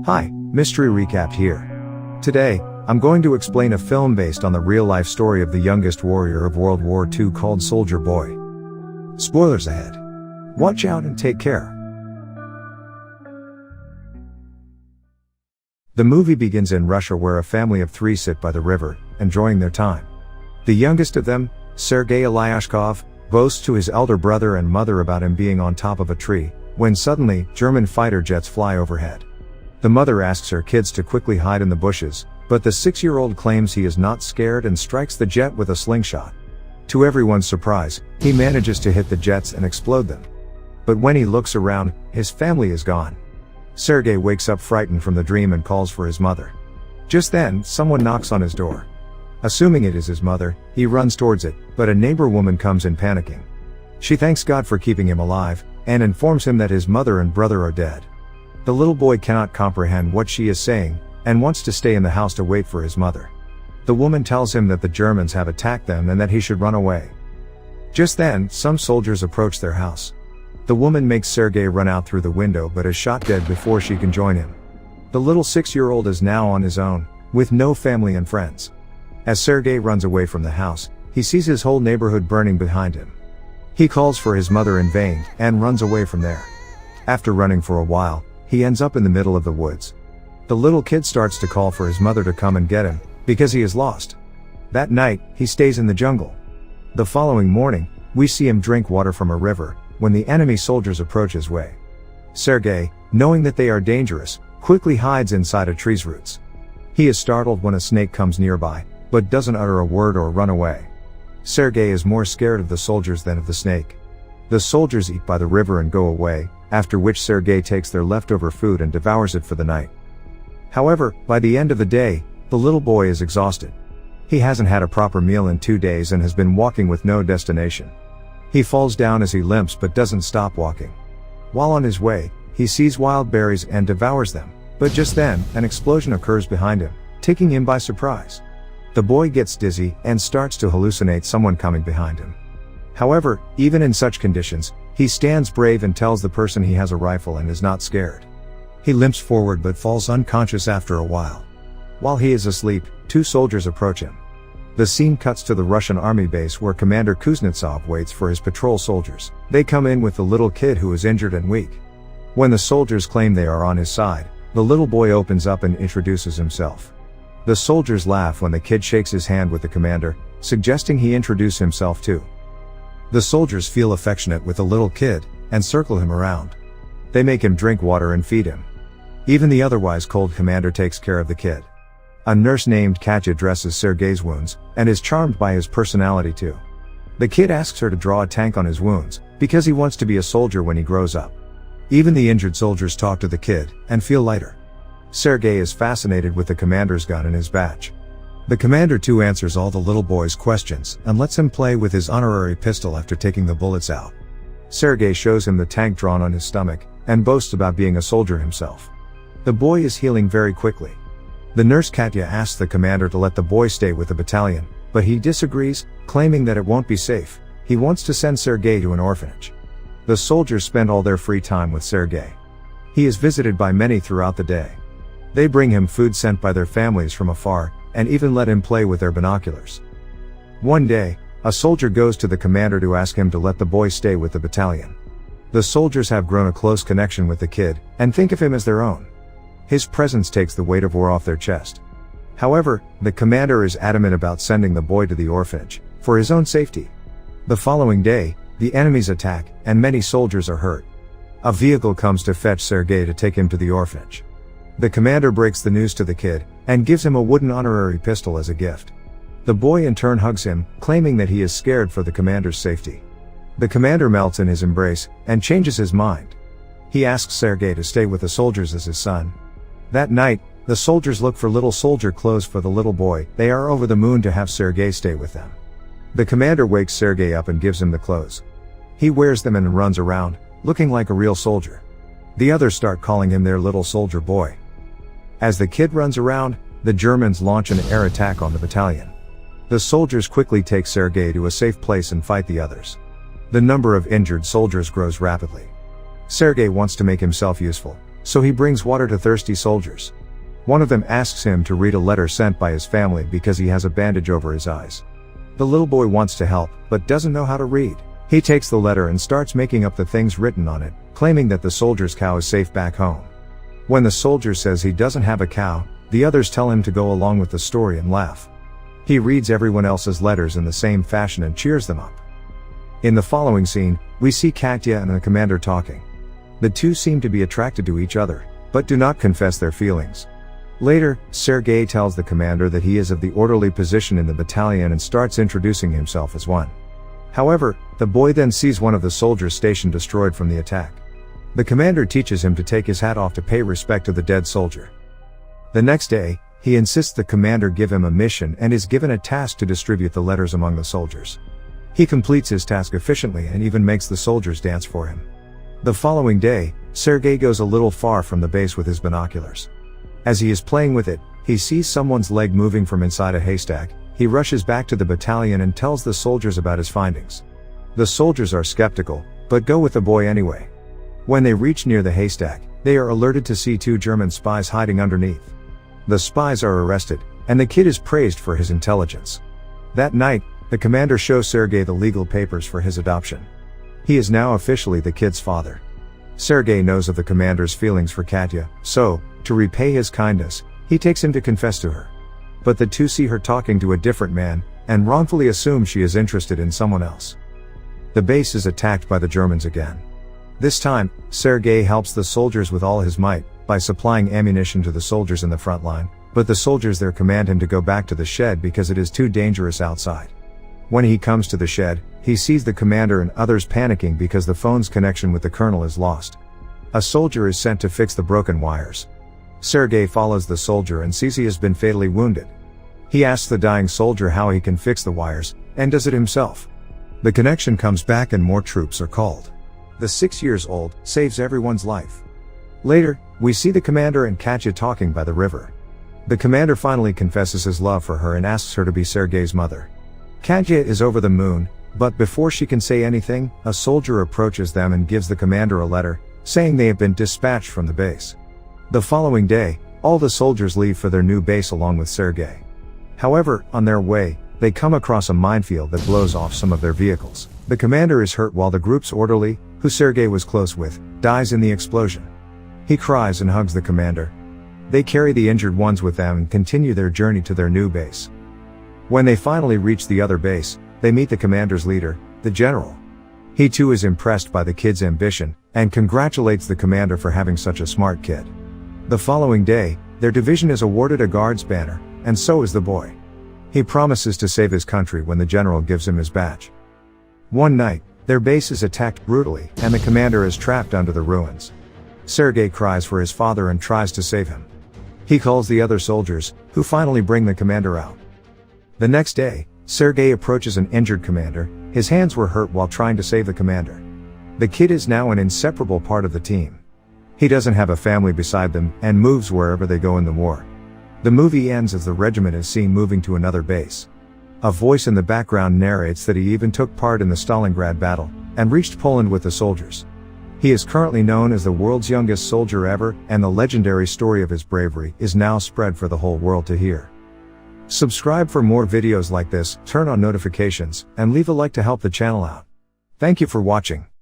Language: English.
Hi, Mystery Recap here. Today, I'm going to explain a film based on the real-life story of the youngest warrior of World War II called Soldier Boy. Spoilers ahead. Watch out and take care. The movie begins in Russia, where a family of 3 sit by the river, enjoying their time. The youngest of them, Seryozha Aleshkov, boasts to his elder brother and mother about him being on top of a tree, when suddenly, German fighter jets fly overhead. The mother asks her kids to quickly hide in the bushes, but the 6-year-old claims he is not scared and strikes the jet with a slingshot. To everyone's surprise, he manages to hit the jets and explode them. But when he looks around, his family is gone. Sergei wakes up frightened from the dream and calls for his mother. Just then, someone knocks on his door. Assuming it is his mother, he runs towards it, but a neighbor woman comes in panicking. She thanks God for keeping him alive, and informs him that his mother and brother are dead. The little boy cannot comprehend what she is saying, and wants to stay in the house to wait for his mother. The woman tells him that the Germans have attacked them and that he should run away. Just then, some soldiers approach their house. The woman makes Sergei run out through the window but is shot dead before she can join him. The little 6-year-old is now on his own, with no family and friends. As Sergei runs away from the house, he sees his whole neighborhood burning behind him. He calls for his mother in vain, and runs away from there. After running for a while, he ends up in the middle of the woods. The little kid starts to call for his mother to come and get him, because he is lost. That night, he stays in the jungle. The following morning, we see him drink water from a river, when the enemy soldiers approach his way. Sergei, knowing that they are dangerous, quickly hides inside a tree's roots. He is startled when a snake comes nearby, but doesn't utter a word or run away. Sergei is more scared of the soldiers than of the snake. The soldiers eat by the river and go away, after which Sergei takes their leftover food and devours it for the night. However, by the end of the day, the little boy is exhausted. He hasn't had a proper meal in 2 days and has been walking with no destination. He falls down as he limps but doesn't stop walking. While on his way, he sees wild berries and devours them, but just then, an explosion occurs behind him, taking him by surprise. The boy gets dizzy and starts to hallucinate someone coming behind him. However, even in such conditions, he stands brave and tells the person he has a rifle and is not scared. He limps forward but falls unconscious after a while. While he is asleep, 2 soldiers approach him. The scene cuts to the Russian army base where Commander Kuznetsov waits for his patrol soldiers. They come in with the little kid who is injured and weak. When the soldiers claim they are on his side, the little boy opens up and introduces himself. The soldiers laugh when the kid shakes his hand with the commander, suggesting he introduce himself too. The soldiers feel affectionate with the little kid, and circle him around. They make him drink water and feed him. Even the otherwise cold commander takes care of the kid. A nurse named Katya dresses Sergei's wounds, and is charmed by his personality too. The kid asks her to draw a tank on his wounds, because he wants to be a soldier when he grows up. Even the injured soldiers talk to the kid, and feel lighter. Sergei is fascinated with the commander's gun and his badge. The commander too answers all the little boy's questions, and lets him play with his honorary pistol after taking the bullets out. Sergei shows him the tank drawn on his stomach, and boasts about being a soldier himself. The boy is healing very quickly. The nurse Katya asks the commander to let the boy stay with the battalion, but he disagrees, claiming that it won't be safe. He wants to send Sergei to an orphanage. The soldiers spend all their free time with Sergei. He is visited by many throughout the day. They bring him food sent by their families from afar, and even let him play with their binoculars. One day, a soldier goes to the commander to ask him to let the boy stay with the battalion. The soldiers have grown a close connection with the kid, and think of him as their own. His presence takes the weight of war off their chest. However, the commander is adamant about sending the boy to the orphanage, for his own safety. The following day, the enemies attack, and many soldiers are hurt. A vehicle comes to fetch Sergei to take him to the orphanage. The commander breaks the news to the kid, and gives him a wooden honorary pistol as a gift. The boy in turn hugs him, claiming that he is scared for the commander's safety. The commander melts in his embrace, and changes his mind. He asks Sergei to stay with the soldiers as his son. That night, the soldiers look for little soldier clothes for the little boy. They are over the moon to have Sergei stay with them. The commander wakes Sergei up and gives him the clothes. He wears them and runs around, looking like a real soldier. The others start calling him their little soldier boy. As the kid runs around, the Germans launch an air attack on the battalion. The soldiers quickly take Sergei to a safe place and fight the others. The number of injured soldiers grows rapidly. Sergei wants to make himself useful, So he brings water to thirsty soldiers. One of them asks him to read a letter sent by his family because he has a bandage over his eyes. The little boy wants to help, but doesn't know how to read. He takes the letter and starts making up the things written on it, claiming that the soldier's cow is safe back home. When the soldier says he doesn't have a cow, the others tell him to go along with the story and laugh. He reads everyone else's letters in the same fashion and cheers them up. In the following scene, we see Katya and the commander talking. The two seem to be attracted to each other, but do not confess their feelings. Later, Sergei tells the commander that he is of the orderly position in the battalion and starts introducing himself as one. However, the boy then sees one of the soldiers' station destroyed from the attack. The commander teaches him to take his hat off to pay respect to the dead soldier. The next day, he insists the commander give him a mission and is given a task to distribute the letters among the soldiers. He completes his task efficiently and even makes the soldiers dance for him. The following day, Sergei goes a little far from the base with his binoculars. As he is playing with it, he sees someone's leg moving from inside a haystack. He rushes back to the battalion and tells the soldiers about his findings. The soldiers are skeptical, but go with the boy anyway. When they reach near the haystack, they are alerted to see 2 German spies hiding underneath. The spies are arrested, and the kid is praised for his intelligence. That night, the commander shows Sergei the legal papers for his adoption. He is now officially the kid's father. Sergei knows of the commander's feelings for Katya, so, to repay his kindness, he takes him to confess to her. But the two see her talking to a different man, and wrongfully assume she is interested in someone else. The base is attacked by the Germans again. This time, Sergei helps the soldiers with all his might, by supplying ammunition to the soldiers in the front line, but the soldiers there command him to go back to the shed because it is too dangerous outside. When he comes to the shed, he sees the commander and others panicking because the phone's connection with the colonel is lost. A soldier is sent to fix the broken wires. Sergei follows the soldier and sees he has been fatally wounded. He asks the dying soldier how he can fix the wires, and does it himself. The connection comes back and more troops are called. The 6-year-old saves everyone's life. Later, we see the commander and Katya talking by the river. The commander finally confesses his love for her and asks her to be Sergei's mother. Katya is over the moon, but before she can say anything, a soldier approaches them and gives the commander a letter, saying they have been dispatched from the base. The following day, all the soldiers leave for their new base along with Sergei. However, on their way, they come across a minefield that blows off some of their vehicles. The commander is hurt while the group's orderly, who Sergei was close with, dies in the explosion. He cries and hugs the commander. They carry the injured ones with them and continue their journey to their new base. When they finally reach the other base, they meet the commander's leader, the general. He too is impressed by the kid's ambition, and congratulates the commander for having such a smart kid. The following day, their division is awarded a guard's banner, and so is the boy. He promises to save his country when the general gives him his badge. One night, their base is attacked brutally, and the commander is trapped under the ruins. Sergei cries for his father and tries to save him. He calls the other soldiers, who finally bring the commander out. The next day, Sergei approaches an injured commander. His hands were hurt while trying to save the commander. The kid is now an inseparable part of the team. He doesn't have a family beside them, and moves wherever they go in the war. The movie ends as the regiment is seen moving to another base. A voice in the background narrates that he even took part in the Stalingrad battle, and reached Poland with the soldiers. He is currently known as the world's youngest soldier ever, and the legendary story of his bravery is now spread for the whole world to hear. Subscribe for more videos like this, turn on notifications, and leave a like to help the channel out. Thank you for watching.